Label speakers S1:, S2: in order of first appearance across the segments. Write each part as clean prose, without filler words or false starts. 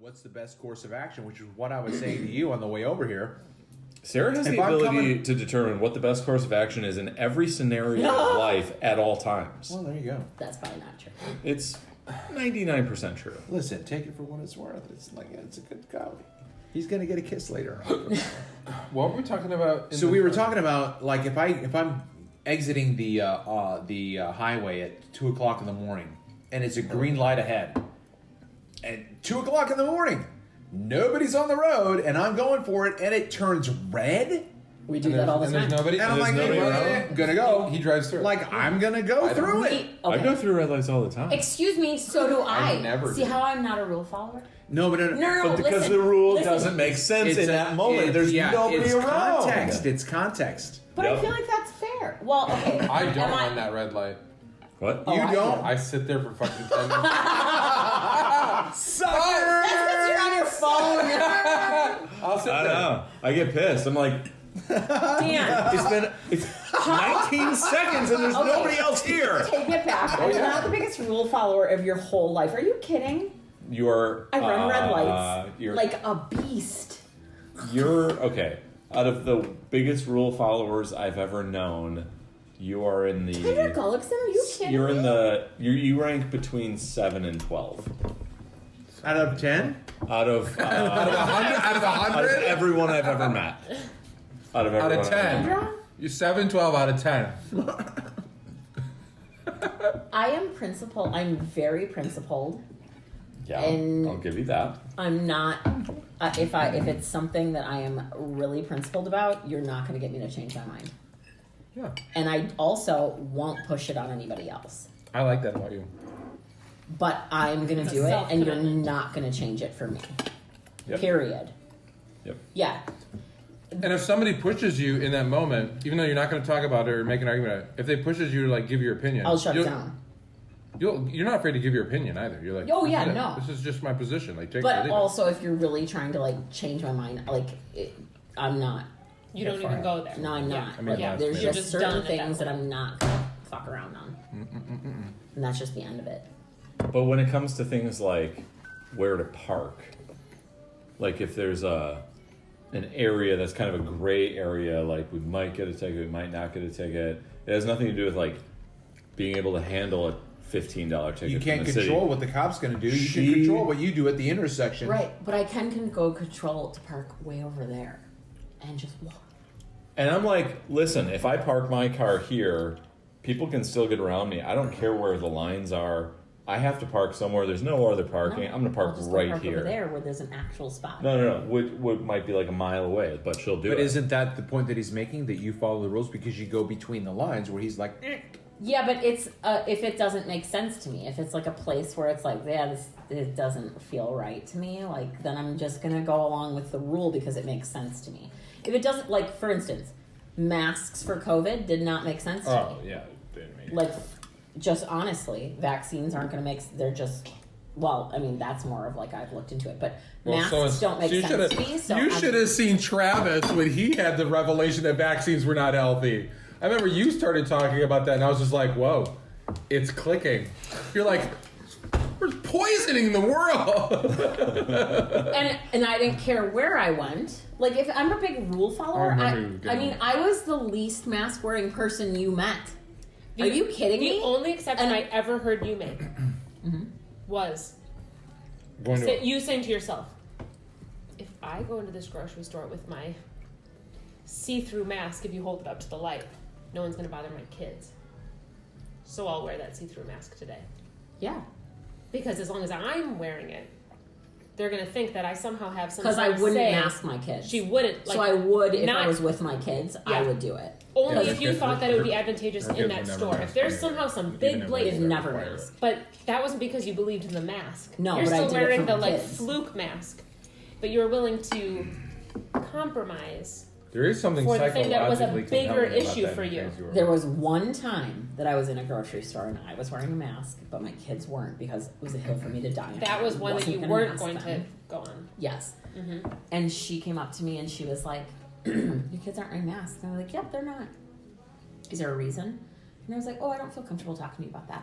S1: what's the best course of action, which is what I was saying to you on the way over here.
S2: Sarah has the ability to determine what the best course of action is in every scenario of life at all times.
S1: Well, there you go.
S3: That's probably not true.
S2: It's 99% true.
S1: Listen, take it for what it's worth. It's a good comedy. He's gonna get a kiss later on.
S4: What were we talking about?
S1: So we were talking about like if I'm exiting the highway at 2:00 in the morning and it's a green light ahead, and 2:00 in the morning, nobody's on the road, and I'm going for it, and it turns red.
S3: We do that all the time.
S4: There's nobody.
S1: And I'm like,
S4: around.
S1: gonna go.
S4: He drives through.
S1: Like I'm gonna go through it.
S3: Okay.
S2: I go through red lights all the time.
S3: Excuse me, so do I.
S4: never
S3: See
S4: do.
S3: how I'm not a rule follower?
S1: No, but
S3: No,
S2: But because
S3: listen,
S2: the rule
S3: listen.
S2: doesn't make sense in that moment. There's nobody
S1: it's
S2: around.
S1: Context. It's context.
S3: But
S2: Yep.
S3: I feel like that's fair. Well, okay.
S4: I don't
S3: am
S4: run that red light.
S2: What?
S3: Oh,
S1: You
S3: I
S1: don't?
S3: do.
S4: I sit there for fucking 10 minutes.
S1: Sucker!
S3: That's because you're on your phone.
S4: I'll sit
S2: I
S4: there.
S2: know. I get pissed. I'm like,
S3: Dan,
S2: it's 19 seconds and there's
S3: Okay.
S2: nobody else here.
S3: take it back. I'm not the biggest rule follower of your whole life. Are you kidding?
S2: You're.
S3: I run red lights
S2: You're
S3: like a beast.
S2: You're okay. Out of the biggest rule followers I've ever known, you are in the.
S3: Kendra Gullickson, are you kidding
S2: You're in
S3: me?
S2: the. You rank between 7 and 12.
S1: Out of 10?
S2: Out of
S4: 100? Out of
S2: out of
S4: 100?
S2: everyone I've ever met. Out of everyone.
S4: Out of 10.
S3: Kendra?
S4: You're 7, 12 out of 10.
S3: I am principled. I'm very principled.
S2: Yeah,
S3: And-
S2: I'll give you that.
S3: I'm not. If it's something that I am really principled about, you're not going to get me to change my mind.
S4: Yeah.
S3: And I also won't push it on anybody else.
S4: I like that about you.
S3: But I'm going to do it, and you're not going to change it for me.
S2: Yep.
S3: Period.
S2: Yep.
S3: Yeah.
S4: And if somebody pushes you in that moment, even though you're not going to talk about it or make an argument, if they pushes you to like give your opinion,
S3: I'll shut it down.
S4: You're not afraid to give your opinion either. You're like,
S3: Oh, yeah,
S4: "This is it.
S3: no.
S4: This is just my position. Like, take it or
S3: But
S4: leave it."
S3: also, if you're really trying to like change my mind, I'm not.
S5: You don't even go there.
S3: No, I'm not.
S4: I mean,
S3: Like,
S4: that's
S3: there's
S4: fair.
S5: You're
S3: just
S5: just done
S3: certain
S5: at that
S3: things that
S5: point.
S3: I'm not gonna fuck around on, and that's just the end of it.
S2: But when it comes to things like where to park, like if there's an area that's kind of a gray area, like we might get a ticket, we might not get a ticket. It has nothing to do with like being able to handle a $15 ticket.
S1: You can't
S2: from the
S1: control
S2: city.
S1: what the cop's going to do. You
S2: She-
S1: can control what you do at the intersection.
S3: Right, but I can go control to park way over there, and just walk.
S2: And I'm like, listen, if I park my car here, people can still get around me. I don't care where the lines are. I have to park somewhere. There's no other parking. I'm going to park
S3: I'll just go
S2: right
S3: park
S2: here.
S3: over there where there's an actual spot.
S2: No. What might be like a mile away, but she'll do
S1: But
S2: it.
S1: isn't that the point that he's making? That you follow the rules because you go between the lines where he's like,
S3: Yeah, but it's if it doesn't make sense to me, if it's like a place where it's like, yeah, it doesn't feel right to me, like then I'm just gonna go along with the rule because it makes sense to me. If it doesn't, like for instance, masks for COVID did not make sense to
S4: Oh
S3: me.
S4: yeah.
S3: Like, just honestly, vaccines aren't gonna make. They're just. Well, I mean, that's more of like I've looked into it, but masks don't make sense to me. So
S4: you
S3: I'm-
S4: should have seen Travis when he had the revelation that vaccines were not healthy. I remember you started talking about that, and I was just like, "Whoa, it's clicking." You're like, "We're poisoning the world."
S3: and I didn't care where I went. Like if I'm a big rule follower,
S4: I
S3: I
S4: remember you getting
S3: mean,
S4: that.
S3: I was the least mask wearing person you met. Are you kidding
S5: The
S3: me?
S5: only exception
S3: And-
S5: I ever heard you make was
S4: Going to
S5: you saying to yourself, if I go into this grocery store with my see-through mask, if you hold it up to the light, no one's going to bother my kids. So I'll wear that see-through mask today.
S3: Yeah,
S5: Because as long as I'm wearing it, they're going to think that I somehow have some
S3: because
S5: sort
S3: I
S5: of
S3: wouldn't
S5: say.
S3: mask my kids.
S5: She wouldn't. Like,
S3: so I would if I
S5: not-
S3: was with my kids. I
S5: Yeah.
S3: would do it.
S5: Only
S4: Yeah,
S5: if you
S4: her-
S5: thought that it would be
S4: her-
S5: advantageous
S4: her
S5: in
S4: kids
S5: that
S4: would never
S5: store. If
S4: mask
S5: there's
S4: either.
S5: somehow some
S4: Even
S5: big
S4: if
S5: blatant,
S3: They've never masked.
S5: but that wasn't because you believed in the mask.
S3: No,
S5: you're
S3: but I
S5: still
S3: did it
S5: wearing
S3: for
S5: the
S3: my
S5: like
S3: kids.
S5: fluke mask, but you were willing to compromise.
S4: There is something
S5: For the thing that was a
S4: psychologically
S5: bigger
S4: compelling about
S5: issue
S4: that
S5: for you.
S4: because were-
S3: There was one time that I was in a grocery store and I was wearing a mask, but my kids weren't because it was a hill for me to die on.
S5: That was
S3: I
S5: one that
S3: wasn't
S5: you
S3: gonna
S5: weren't
S3: mask
S5: going
S3: them.
S5: to go on.
S3: Yes.
S5: Mm-hmm.
S3: And she came up to me and she was like, "Your kids aren't wearing masks." And I'm like, "Yep, they're not." Is there a reason? And I was like, "Oh, I don't feel comfortable talking to you about that."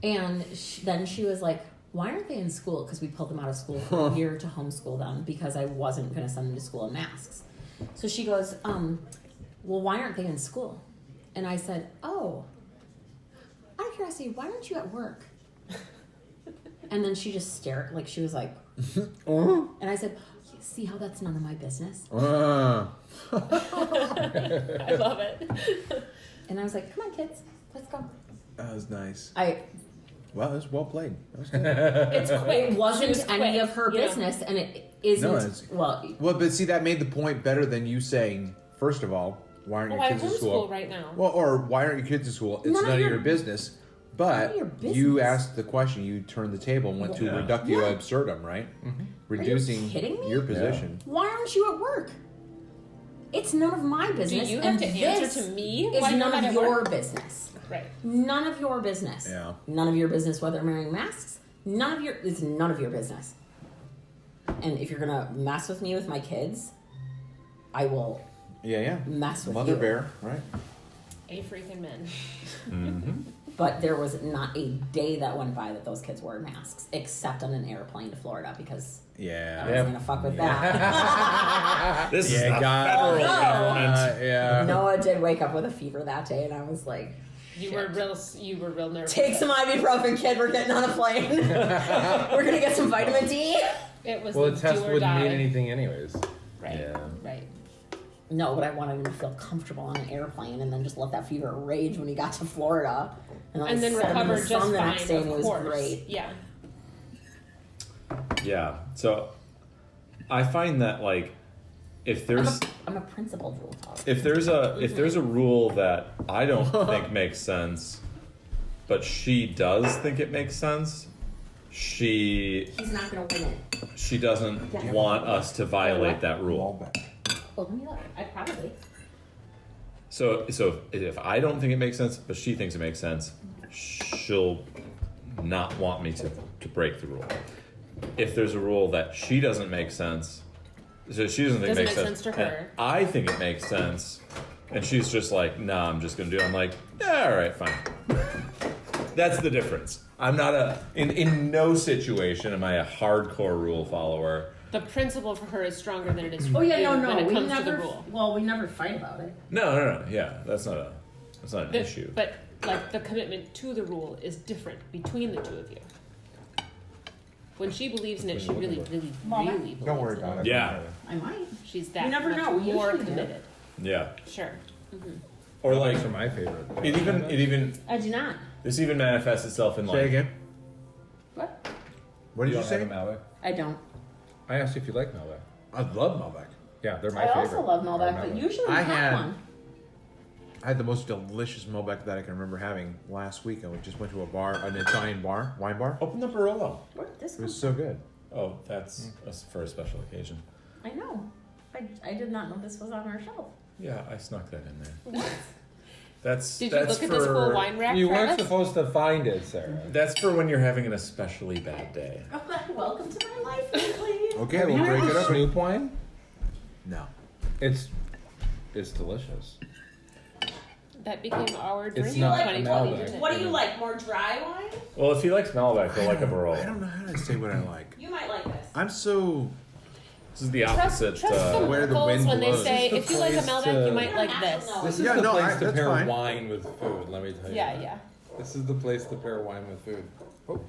S3: And then she was like, why aren't they in school? Because we pulled them out of school for a year to homeschool them because I wasn't going to send them to school in masks. So she goes, well, why aren't they in school? And I said, oh, out of curiosity, why aren't you at work? And then she just stared, like she was like, and I said, see how that's none of my business?
S5: I love it.
S3: And I was like, come on, kids, let's go.
S1: That was nice.
S3: Well,
S1: Well, it was well played. That was good.
S5: It's quick.
S3: it wasn't
S5: She was
S3: any
S5: quick,
S3: of her
S5: you know.
S3: business, and it isn't.
S1: No, it's-
S3: well,
S1: Well, but see, that made the point better than you saying, first of all, why aren't
S5: Well,
S1: your
S5: I
S1: kids at
S5: homeschool
S1: school?
S5: right now.
S1: Well, or why aren't your kids at school? It's
S3: None
S1: none,
S3: of
S1: of
S3: your-
S1: your business.
S3: none
S1: But
S3: of your
S1: you
S3: business.
S1: asked the question, you turned the table and went to
S2: Yeah.
S1: reductio
S3: Yeah.
S1: absurdum, right? Reducing
S3: kidding me?
S1: your position.
S3: why aren't you at work? It's none of my
S5: Do
S3: business.
S5: you
S3: and
S5: have to
S3: this
S5: answer to me?
S3: Is
S5: why you're
S3: none
S5: not
S3: of
S5: at
S3: your
S5: work?
S3: business.
S5: Right.
S3: None of your business.
S1: Yeah.
S3: None of your business whether I'm wearing masks. It's none of your business. And if you're gonna mess with me with my kids, I will
S1: Yeah.
S3: mess with
S1: Mother
S3: you.
S1: bear, right?
S5: A freaking men.
S3: But there was not a day that went by that those kids wore masks, except on an airplane to Florida because I
S1: Yeah.
S3: was gonna fuck with that.
S2: This is
S1: Yeah,
S2: the
S1: God.
S2: federal
S3: Oh, no.
S2: government.
S1: Yeah.
S3: Noah did wake up with a fever that day, and I was like,
S5: You were real nervous.
S3: "Take some ibuprofen, kid. We're getting on a plane. We're gonna get some vitamin D."
S5: It was
S4: Well,
S5: the
S4: the test
S5: do or
S4: wouldn't
S5: die.
S4: mean anything anyways.
S5: Right.
S2: Yeah.
S5: Right.
S3: No, but I wanted him to feel comfortable on an airplane, and then just let that fever rage when he got to Florida,
S5: And
S3: I
S5: then
S3: set him in the
S5: recover
S3: sun
S5: just
S3: the
S5: fine.
S3: next day, and
S5: Of
S3: it was
S5: course.
S3: great.
S5: Yeah.
S2: Yeah. So I find that like if there's
S3: I'm a principled rule follower.
S2: if there's a rule that I don't think makes sense, but she does think it makes sense, she
S3: He's not gonna win it.
S2: she doesn't want us to violate that rule.
S3: Well, let me look. I probably.
S2: So if I don't think it makes sense, but she thinks it makes sense, she'll not want me to break the rule. If there's a rule that she doesn't make sense, so she doesn't think it
S5: Doesn't
S2: makes
S5: make
S2: sense,
S5: sense to her.
S2: and I think it makes sense, and she's just like, nah, I'm just gonna do it. I'm like, yeah, all right, fine. That's the difference. I'm not in no situation am I a hardcore rule follower.
S5: The principle for her is stronger than it is for
S3: Oh yeah,
S5: you
S3: no,
S5: when it
S3: we
S5: comes
S3: never.
S5: to the rule.
S3: Well, we never fight about it.
S2: No, yeah, that's not an
S5: The-
S2: issue.
S5: But like the commitment to the rule is different between the two of you. When she believes in it, she really, really,
S3: Mama?
S5: really believes
S1: Don't worry
S5: in
S1: about
S5: it.
S1: it.
S2: Yeah,
S3: I might.
S5: She's that
S3: You never
S5: much
S3: know. We
S5: more
S3: usually do.
S5: committed.
S2: yeah.
S5: Sure.
S2: Or like
S4: Those are my favorite.
S2: it even
S3: I do not.
S2: this even manifests itself in like
S1: Say again.
S3: What?
S1: What did you
S4: don't
S1: say?
S4: have a Malbec?
S3: I don't.
S4: I asked you if you like Malbec.
S1: I love Malbec.
S4: Yeah, they're my
S3: I
S4: favorite.
S3: also love Malbec,
S4: Or
S3: but usually we
S1: I
S3: have
S1: had-
S3: one.
S1: I had the most delicious Malbec that I can remember having last week. I just went to a bar, an Italian bar, wine bar.
S2: open the Barolo.
S3: Where did this
S1: It
S3: come
S1: was so good.
S2: Oh, that's for a special occasion.
S3: I know. I did not know this was on our shelf.
S2: Yeah, I snuck that in there. That's
S5: Did you
S2: that's
S5: look at
S2: for
S5: this whole wine rack?
S4: You weren't
S5: Travis?
S4: supposed to find it, Sarah.
S2: that's for when you're having an especially bad day.
S3: Welcome to my life, please.
S1: Okay,
S4: Have
S1: we'll
S4: you
S1: break
S4: had
S1: it up.
S4: Snoop wine?
S1: No.
S4: It's delicious.
S5: That became our drink
S4: It's
S5: in
S4: not
S5: 2020.
S4: Malbec.
S5: didn't it?
S3: What do you like? More dry wine?
S2: Well, if he likes Malbec, he'll like a
S1: I
S2: Barolo.
S1: don't know how to say what I like.
S3: You might like this.
S1: I'm so.
S2: This is the
S5: Trust
S2: opposite.
S5: the
S1: Where the
S5: locals
S1: wind
S5: when they
S1: blows.
S5: say,
S4: This is
S5: if
S4: the
S5: you like a
S4: place
S5: Malbec,
S4: to-
S5: you might like
S3: You don't have
S5: this.
S3: to know.
S4: This is
S1: Yeah,
S4: the
S1: no,
S4: place to
S1: that's
S4: pair
S1: fine.
S4: wine with food. Let me tell you.
S5: Yeah,
S4: that.
S5: yeah.
S4: This is the place to pair wine with food. Oh.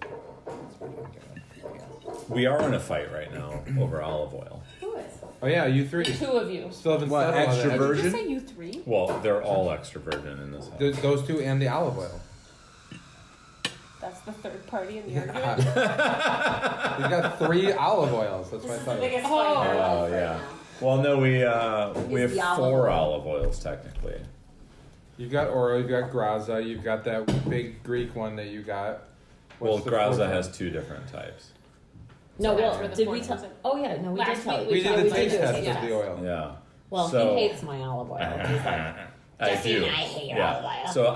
S2: We are in a fight right now over olive oil.
S3: Who is?
S4: Oh yeah, you
S5: The
S4: three.
S5: two of you.
S4: Still haven't
S1: What,
S4: settled on
S1: extra
S4: it.
S1: virgin?
S5: Did you say you three?
S2: Well, they're all extra virgin in this house.
S4: Those two and the olive oil.
S5: That's the third party in the argument.
S4: You got 3 olive oils. That's what I
S3: This is the
S4: thought.
S3: biggest
S5: Oh.
S3: fight in our life
S2: Oh
S3: right
S2: yeah.
S3: now.
S2: Well, no, we
S3: It's the
S2: have
S3: olive
S2: 4
S3: oil.
S2: olive oils technically.
S4: You've got Oro, you've got Graza, you've got that big Greek one that you got.
S2: Well,
S4: What's the
S2: Graza
S4: fourth
S2: has
S4: one?
S2: 2 different types.
S3: No,
S5: So that's
S3: well,
S5: where the
S3: did we
S5: fourth
S3: tell?
S5: one's in.
S3: Oh yeah, no, we
S5: Last
S3: did tell.
S5: week
S4: We
S5: Yeah,
S4: did
S5: we
S4: the
S5: did
S4: taste
S5: do a
S4: test
S5: taste
S4: of the
S5: test.
S4: oil.
S2: Yeah.
S3: Well,
S2: So-
S3: he hates my olive oil. He's like,
S2: I
S3: Jesse
S2: do.
S3: and I hate
S2: yeah.
S3: olive oil.
S2: So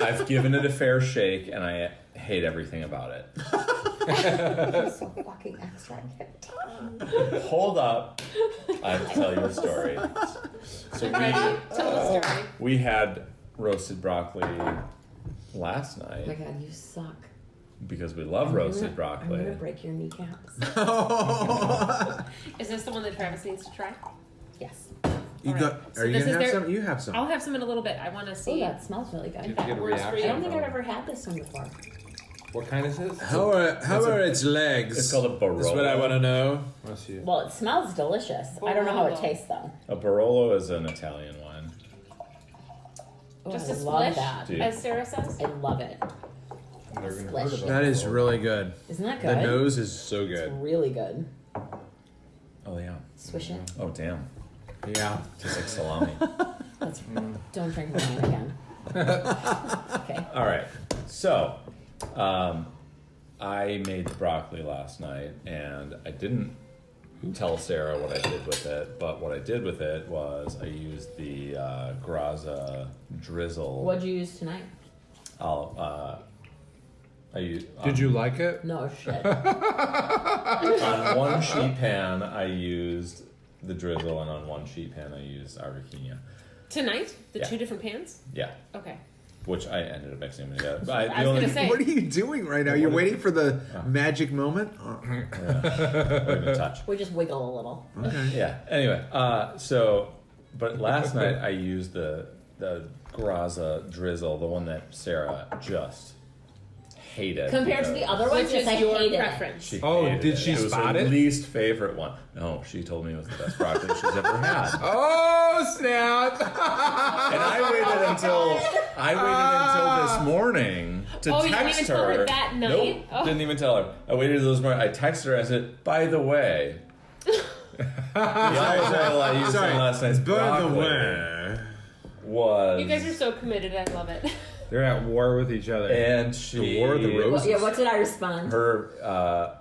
S2: I've given it a fair shake, and I hate everything about it.
S3: he's so fucking extra. I can't.
S2: Hold up, I have to tell you a story. So
S5: Ready? Tell the story.
S2: we had roasted broccoli last
S3: Oh my
S2: night.
S3: god, you suck.
S2: because we love roasted broccoli.
S3: I'm gonna break your kneecaps.
S5: Is this the one that Travis needs to try?
S3: Yes.
S1: You
S5: All
S1: got?
S5: right. So
S1: Are you
S5: this
S1: gonna
S5: is
S1: have
S5: their-
S1: some? You have some.
S5: I'll have some in a little bit. I want to
S3: Oh,
S5: see.
S3: that smells really good.
S4: Did you get a
S5: Works for you.
S3: I don't think
S4: from
S3: I've
S4: it?
S3: ever had this one before.
S4: What kind is this?
S1: How are its legs?
S2: It's called a Barolo.
S1: That's what I want to know.
S4: Let's see.
S3: Well, it smells delicious. I don't know how it
S5: Barolo.
S3: tastes though.
S2: A Barolo is an Italian wine.
S3: Oh,
S5: Just
S3: I
S5: a
S3: love
S5: splish,
S3: that.
S2: Dude.
S5: as Sarah says.
S3: I love it.
S4: Never even
S3: Splish.
S4: heard of it.
S1: That is really good.
S3: Isn't that
S1: The
S3: good?
S1: nose is so
S3: It's
S1: good.
S3: really good.
S2: Oh yeah.
S3: Swish it.
S2: Oh damn.
S1: Yeah.
S2: Tastes like salami.
S3: Let's don't drink wine again. Okay.
S2: All right. So, I made the broccoli last night, and I didn't tell Sarah what I did with it. But what I did with it was I used the Graza drizzle.
S3: What'd you use tonight?
S2: I used.
S4: Did you like it?
S3: No shit.
S2: On one sheet pan, I used the drizzle, and on one sheet pan, I used Arvicina.
S5: Tonight, the
S2: Yeah.
S5: 2 different pans.
S2: Yeah,
S5: Okay.
S2: which I ended up mixing them together. But
S5: I was gonna say.
S1: What are you doing right now? You're waiting for the magic moment.
S2: Even touch.
S3: We just wiggle a little.
S1: Okay.
S2: Yeah. Anyway, but last night I used the Graza drizzle, the one that Sarah just hated.
S3: Compared to the other ones,
S5: Which is
S3: yes, I
S5: your
S3: hated it.
S5: preference?
S2: She
S4: Oh,
S2: hated
S4: did
S2: it.
S4: she
S2: It was
S4: spot
S2: her
S4: it?
S2: least favorite one. No, she told me it was the best broccoli she's ever had.
S4: Oh snap!
S2: And I waited until this morning to
S5: Oh, you
S2: text
S5: didn't even tell her that night?
S2: Nope,
S5: Oh.
S2: didn't even tell her. I waited until this morning. I texted her. I said, "By the way, the olive oil I used
S1: Sorry.
S2: on last night's
S1: By the
S2: broccoli
S1: way.
S2: was."
S5: You guys are so committed. I love it.
S4: They're at war with each other.
S2: And she,
S1: The War of the Roses.
S3: Yeah, what did I respond?
S2: her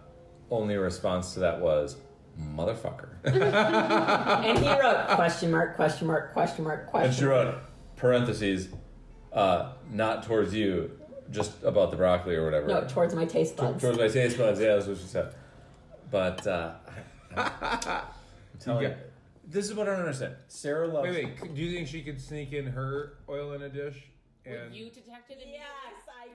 S2: only response to that was, "Motherfucker."
S3: And he wrote question mark, question mark, question mark, question
S2: And she wrote parentheses, not towards you, just about the broccoli or whatever.
S3: No, towards my taste buds.
S2: Towards my taste buds, yeah, that's what she said. But I'm telling you, this is what I don't understand. Sarah loves.
S4: Wait, do you think she could sneak in her oil in a dish?
S5: Were
S4: And
S5: you detected in
S3: Yes, I